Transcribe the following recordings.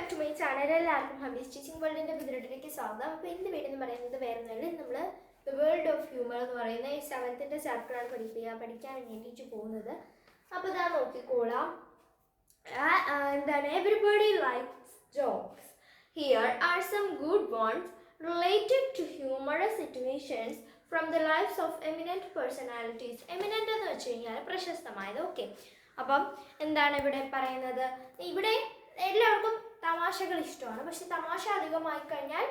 Back to my channel. എല്ലാവർക്കും ഹബീസ് teaching വേൾഡിൻ്റെ പുതിയൊട്ടിലേക്ക് സ്വാഗതം. അപ്പോൾ ഇന്ന് വീഡിയോ എന്ന് പറയുന്നത് വേറെ ഒന്നുമല്ല, നമ്മൾ ദ വേൾഡ് ഓഫ് ഹ്യൂമർ എന്ന് പറയുന്ന ഈ 7th ചാപ്റ്ററാണ് പഠിക്കാൻ വേണ്ടിയിട്ട് പോകുന്നത്. അപ്പോൾ ഇതാ നോക്കിക്കോളാം. എന്താണ്, everybody likes jokes. Here are some good ones related to humorous situations from the lifes of eminent personalities. Eminent എന്ന് വെച്ച് കഴിഞ്ഞാൽ പ്രശസ്തമായത്. ഓക്കെ, അപ്പം എന്താണ് ഇവിടെ പറയുന്നത്? ഇവിടെ എല്ലാവർക്കും തമാശകൾ ഇഷ്ടമാണ്, പക്ഷെ തമാശ അധികമായി കഴിഞ്ഞാൽ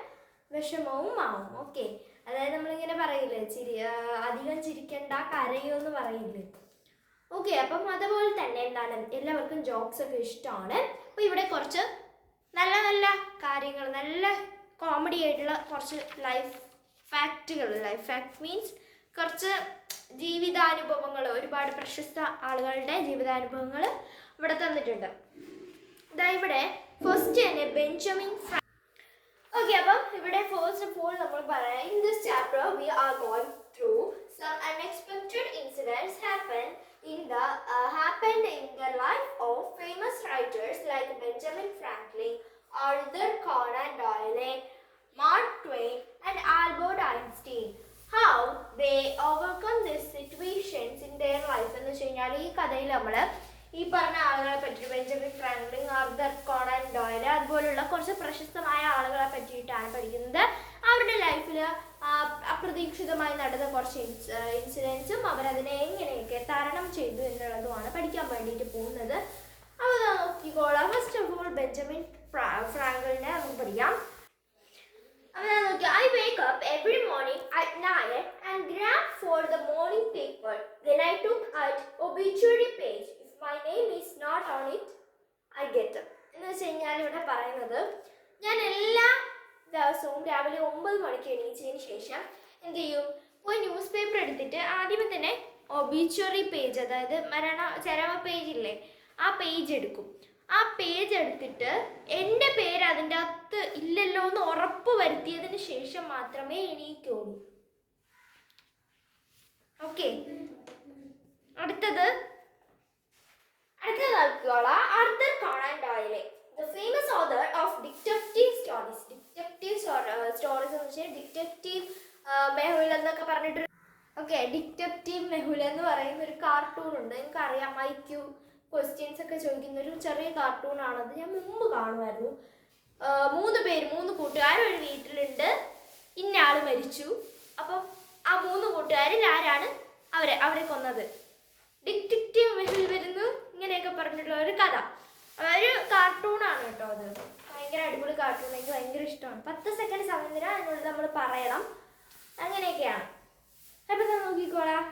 വിഷമവും ആവും. ഓക്കെ, അതായത് നമ്മളിങ്ങനെ പറയില്ലേ, അധികം ചിരിക്കണ്ട കരയോ എന്ന് പറയില്ലേ. ഓക്കെ, അപ്പം അതുപോലെ തന്നെ എന്താണ്, എല്ലാവർക്കും ജോക്സ് ഒക്കെ ഇഷ്ടമാണ്. അപ്പോൾ ഇവിടെ കുറച്ച് നല്ല നല്ല കാര്യങ്ങൾ, നല്ല കോമഡി ആയിട്ടുള്ള കുറച്ച് ലൈഫ് ഫാക്ട് മീൻസ് കുറച്ച് ജീവിതാനുഭവങ്ങൾ, ഒരുപാട് പ്രശസ്ത ആളുകളുടെ ജീവിതാനുഭവങ്ങൾ ഇവിടെ തന്നിട്ടുണ്ട്. ഇവിടെ ഫസ്റ്റ് തന്നെ ബെഞ്ചമിൻ ഓക്കെ, അപ്പം ഇവിടെ ഫസ്റ്റ് ഓഫ് ഓൾ നമ്മൾ പറയാം, in this chapter we are going through some unexpected incidents happened in the life of famous writers like Benjamin Franklin, Arthur Conan Doyle, Mark Twain and Albert Einstein. How they overcome these situations in their life എന്ന് വെച്ച് കഴിഞ്ഞാൽ ഈ കഥയിൽ നമ്മൾ ഈ പറഞ്ഞ ആളുകളെ പറ്റി, ബെഞ്ചമിൻ ഫ്രാങ്ക്ലിൻ, ആർതർ കോണൻ ഡോയൽ, അതുപോലുള്ള കുറച്ച് പ്രശസ്തമായ ആളുകളെ പറ്റിയിട്ടാണ് പഠിക്കുന്നത്. അവരുടെ ലൈഫിൽ അപ്രതീക്ഷിതമായി നടന്ന കുറച്ച് ഇൻസിഡൻസും അവരതിനെ എങ്ങനെയൊക്കെ തരണം ചെയ്തു എന്നുള്ളതുമാണ് പഠിക്കാൻ വേണ്ടിയിട്ട് പോകുന്നത്. അപ്പോൾ നോക്കിക്കോളാം. ഫസ്റ്റ് ഓഫ് ഓൾ ബെഞ്ചമിൻ ഫ്രാങ്ക്ലിനെ നമുക്ക് പഠിക്കാം. I wake up every morning at 9 and grab for the morning paper. Then I took at obituary page. If my name is not on it, I get up. എന്ന് വെച്ച് കഴിഞ്ഞാൽ ഇവിടെ പറയുന്നത്, ഞാൻ എല്ലാ ദിവസവും രാവിലെ 9 മണിക്ക് എണീച്ചതിന് ശേഷം എന്ത് ചെയ്യും, ഒരു ന്യൂസ് പേപ്പർ എടുത്തിട്ട് ആദ്യമേ തന്നെ ഒബിച്വറി പേജ്, അതായത് ചരമ പേജില്ലേ, ആ പേജ് എടുക്കും. ആ പേജ് എടുത്തിട്ട് എൻ്റെ പേര് അതിൻ്റെ അകത്ത് ഇല്ലല്ലോ എന്ന് ഉറപ്പ് വരുത്തിയതിന് ശേഷം മാത്രമേ എണീക്കുള്ളൂ. ഓക്കെ, അടുത്തത് നോക്കിക്കോളാം. Arthur Conan Doyle, the famous author of detective stories. Stories എന്ന് വെച്ചാൽ ഡിറ്റക്റ്റീവ് മെഹുൽ എന്നൊക്കെ പറഞ്ഞിട്ട്, ഓക്കെ, ഡിറ്റക്റ്റീവ് മെഹുൽ എന്ന് പറയുന്ന ഒരു കാർട്ടൂൺ ഉണ്ട്. നിങ്ങൾക്കറിയാം, IQ ക്വസ്റ്റ്യൻസ് ഒക്കെ ചോദിക്കുന്ന ഒരു ചെറിയ കാർട്ടൂണാണത്. ഞാൻ മുമ്പ് കാണുമായിരുന്നു. 3 കൂട്ടുകാർ ഒരു വീട്ടിലുണ്ട്, ഇന്ന ആൾ മരിച്ചു. അപ്പം ആ 3 കൂട്ടുകാരിൽ ആരാണ് അവരെ കൊന്നത്? ഡിറ്റക്റ്റീവ് മെഹുൽ വരുന്നു, ഇങ്ങനെയൊക്കെ പറഞ്ഞിട്ടുള്ള ഒരു കഥ, ഒരു കാർട്ടൂണാണ് കേട്ടോ. അത് ഭയങ്കര അടിപൊളി കാർട്ടൂൺ, എനിക്ക് ഭയങ്കര ഇഷ്ടമാണ്. 10 സെക്കൻഡ് സമയം തരാം, അതിനുള്ളിൽ നമ്മൾ പറയണം. അങ്ങനെയൊക്കെയാണ്. അപ്പം ഞാൻ നോക്കിക്കോളാം.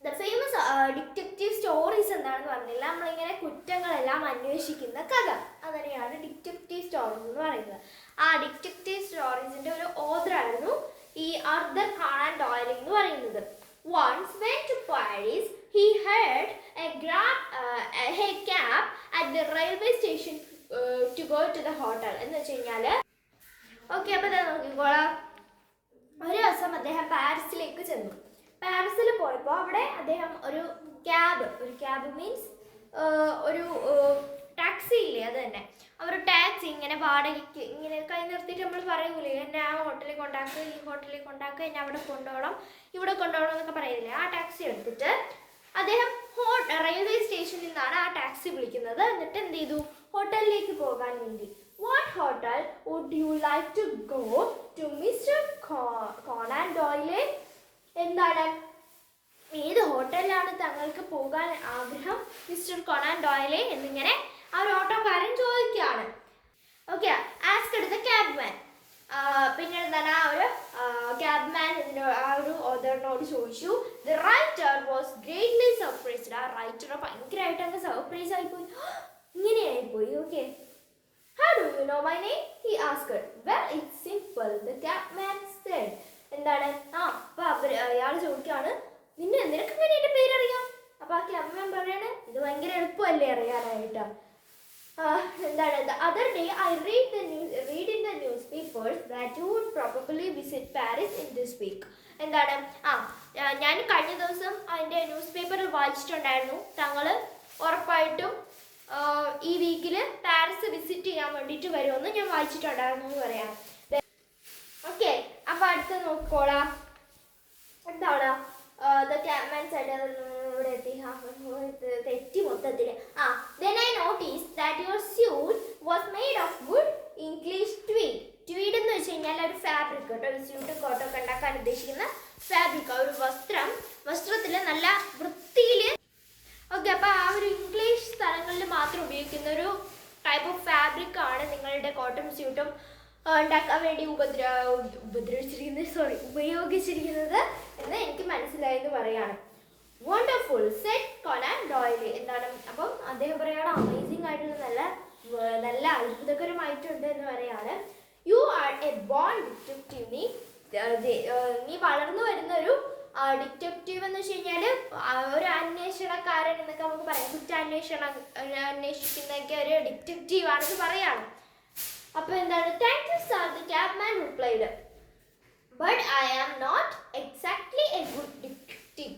ദ ഫേമസ് ഡിറ്റക്റ്റീവ് സ്റ്റോറീസ് എന്താണെന്ന് പറഞ്ഞില്ല, നമ്മളിങ്ങനെ കുറ്റങ്ങളെല്ലാം അന്വേഷിക്കുന്ന കഥ, അതന്നെയാണ് ഡിറ്റക്റ്റീവ് സ്റ്റോറീസ് എന്ന് പറയുന്നത്. ആ ഡിറ്റക്റ്റീവ് സ്റ്റോറീസിൻ്റെ ഒരു ഓഥറായിരുന്നു ഈ ആർതർ കോണൻ ഡോyle എന്ന് പറയുന്നത്. Once went to Paris, he hired a cab at the railway station to go to the hotel. എന്ന് വെച്ച് കഴിഞ്ഞാൽ, ഓക്കെ, അപ്പോൾ ഇതാ നോക്കിക്കോളാം. ഒരു ദിവസം അദ്ദേഹം പാരീസിലേക്ക് ചെന്നു. പാരീസിൽ പോയപ്പോൾ അവിടെ അദ്ദേഹം ഒരു ക്യാബ് മീൻസ് ഒരു ടാക്സി ഇല്ലേ, അത് തന്നെ, അവർ ടാക്സി ഇങ്ങനെ വാടകയ്ക്ക് ഇങ്ങനെ കൈ നിർത്തിയിട്ട് നമ്മൾ പറയൂലേ, എന്നെ ആ ഹോട്ടലിൽ കൊണ്ടാക്കുക, ഈ ഹോട്ടലിൽ കൊണ്ടാക്കുക, എന്നെ അവിടെ കൊണ്ടുപോകണം, ഇവിടെ കൊണ്ടുപോകണം എന്നൊക്കെ പറയില്ലേ, ആ ടാക്സി എടുത്തിട്ട് അദ്ദേഹം റെയിൽവേ സ്റ്റേഷനിൽ നിന്നാണ് ആ ടാക്സി വിളിക്കുന്നത്. എന്നിട്ട് എന്ത് ചെയ്തു, ഹോട്ടലിലേക്ക് പോകാൻ വേണ്ടി. What hotel would you like to go to mister Conan Doyle? എന്താണ്, ഏത് ഹോട്ടലിലാണ് തങ്ങൾക്ക് പോകാൻ ആഗ്രഹം മിസ്റ്റർ കോണൻ ഡോyle എന്നിങ്ങനെ ആ ഒരു ഓട്ടോക്കാരൻ ചോദിക്കുകയാണ്. Okay, ask the cabman. പിന്നെ എന്താണ്, ആ ഒരു ക്യാബ്മാൻ ആ ഒരു ഓഥറിനോട് ചോദിച്ചു. The writer was greatly surprised. ആ റൈറ്റർ ഭയങ്കരമായിട്ട് അങ്ങ് സർപ്രൈസ് ആയിപ്പോയി, ഇങ്ങനെയായിപ്പോയി. Okay, how do you know my name? he asked. Well, it's simple, the cabman said. എന്താണ്, അപ്പോൾ അയാൾ ചോദിക്കുകയാണ്, നിനക്ക് എങ്ങനെ എൻ്റെ പേരറിയാം? അപ്പോൾ ആ ക്യാബ്മാൻ പറയാണ്, ഇത് ഭയങ്കര എളുപ്പമല്ലേ അറിയാനായിട്ട്. എന്താണ്, the other day I read in the newspapers that you would probably visit Paris in this week. എന്താണ്, ഞാൻ കഴിഞ്ഞ ദിവസം അതിൻ്റെ ന്യൂസ് പേപ്പറിൽ വായിച്ചിട്ടുണ്ടായിരുന്നു, താങ്കൾ ഉറപ്പായിട്ടും ഈ വീക്കിൽ പാരീസ് വിസിറ്റ് ചെയ്യാൻ വേണ്ടിയിട്ട് വരുമെന്ന് ഞാൻ വായിച്ചിട്ടുണ്ടായിരുന്നു എന്ന് പറയാം. ഓക്കെ, അപ്പോൾ അടുത്ത് നോക്കിക്കോളാം. എന്താണ് ദ ക്യാപ്മാൻ സൈഡ് ഇവിടെ എത്തി തെറ്റി മൊത്തത്തിൽ. then I noticed that your suit was made of good English tweed. Tweed എന്ന് വെച്ച് കഴിഞ്ഞാൽ ഒരു ഫാബ്രിക് കേട്ടോ, സ്യൂട്ടും കോട്ടൊക്കെ ഉണ്ടാക്കാൻ ഉദ്ദേശിക്കുന്ന ഫാബ്രിക്, ഒരു വസ്ത്രത്തിൽ നല്ല വൃത്തിയിൽ. ഓക്കെ, അപ്പോൾ ആ ഒരു ഇംഗ്ലീഷ് സ്ഥലങ്ങളിൽ മാത്രം ഉപയോഗിക്കുന്ന ഒരു ടൈപ്പ് ഓഫ് ഫാബ്രിക് ആണ് നിങ്ങളുടെ കോട്ടൺ സ്യൂട്ടും ഉണ്ടാക്കാൻ വേണ്ടി ഉപയോഗിച്ചിരിക്കുന്നത് എന്ന് എനിക്ക് മനസ്സിലായെന്ന് പറയാണ്. Wonderful said Conan Doyle. എന്താണ് അപ്പം അദ്ദേഹം പറയാണ് അമേസിംഗ് ആയിട്ടുള്ള നല്ല അത്ഭുതകരമായിട്ടുണ്ട് എന്ന് പറയാണ്. You are a born detective. നീ വളർന്നു വരുന്ന ഒരു ഡിറ്റക്റ്റീവ് എന്ന് വെച്ച് കഴിഞ്ഞാൽ ഒരു അന്വേഷണക്കാരൻ എന്നൊക്കെ നമുക്ക് പറയാം. അന്വേഷിക്കുന്നതൊക്കെ ഒരു ഡിറ്റക്റ്റീവ് ആണെന്ന് പറയാണ്. അപ്പോൾ എന്താണ്, thank you sir, the cabman replied, but I am not exactly a good detective.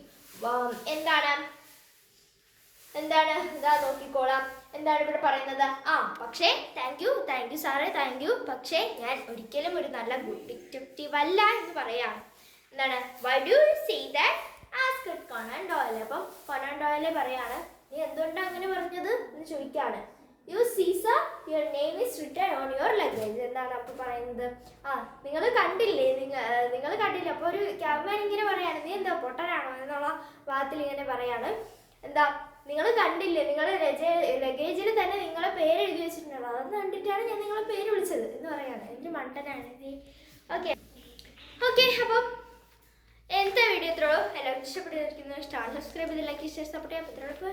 എന്താണ് ഇതാ നോക്കിക്കോളാം. എന്താണ് ഇവിടെ പറയുന്നത്? പക്ഷേ താങ്ക് യു സാറേ, താങ്ക് യു, പക്ഷേ ഞാൻ ഒരിക്കലും ഒരു നല്ല ഗുഡ് ഡിറ്റക്റ്റീവ് അല്ല എന്ന് പറയാണ്. എന്താണ്, why do you say that asked Conan Doyle. അപ്പം കൊനാൻ ഡോയ്ൽ പറയാണ്, നീ എന്തുകൊണ്ടാണ് അങ്ങനെ പറഞ്ഞത് എന്ന് ചോദിക്കുകയാണ്. You see sir, your name is written on your luggage. എന്താണ് അപ്പോൾ പറയുന്നത്? നിങ്ങൾ കണ്ടില്ലേ, അപ്പോൾ ഒരു ക്യാബ്മാൻ ഇങ്ങനെ പറയാണ്, നീ എന്താ പൊട്ടനാണോ എന്നുള്ള ഭാഗത്തിൽ ഇങ്ങനെ പറയാണ്. എന്താ, നിങ്ങൾ കണ്ടില്ലേ, നിങ്ങളുടെ ലഗേജിൽ തന്നെ നിങ്ങളെ പേര് എഴുതി വെച്ചിട്ടുണ്ടല്ലോ, അതൊന്ന് കണ്ടിട്ടാണ് ഞാൻ നിങ്ങളെ പേര് വിളിച്ചത് എന്ന് പറയാണ്. എന്ത് മണ്ടനാണ് നീ. ഓക്കെ, അപ്പം എന്താ വീഡിയോ ഇത്രയുള്ളൂ. എല്ലാവർക്കും ഇഷ്ടപ്പെട്ടിരിക്കുന്നു. സബ്സ്ക്രൈബ് ചെയ്ത് ലൈക്ക് സപ്പോർട്ട് ചെയ്യാൻ പറ്റുള്ളൂ.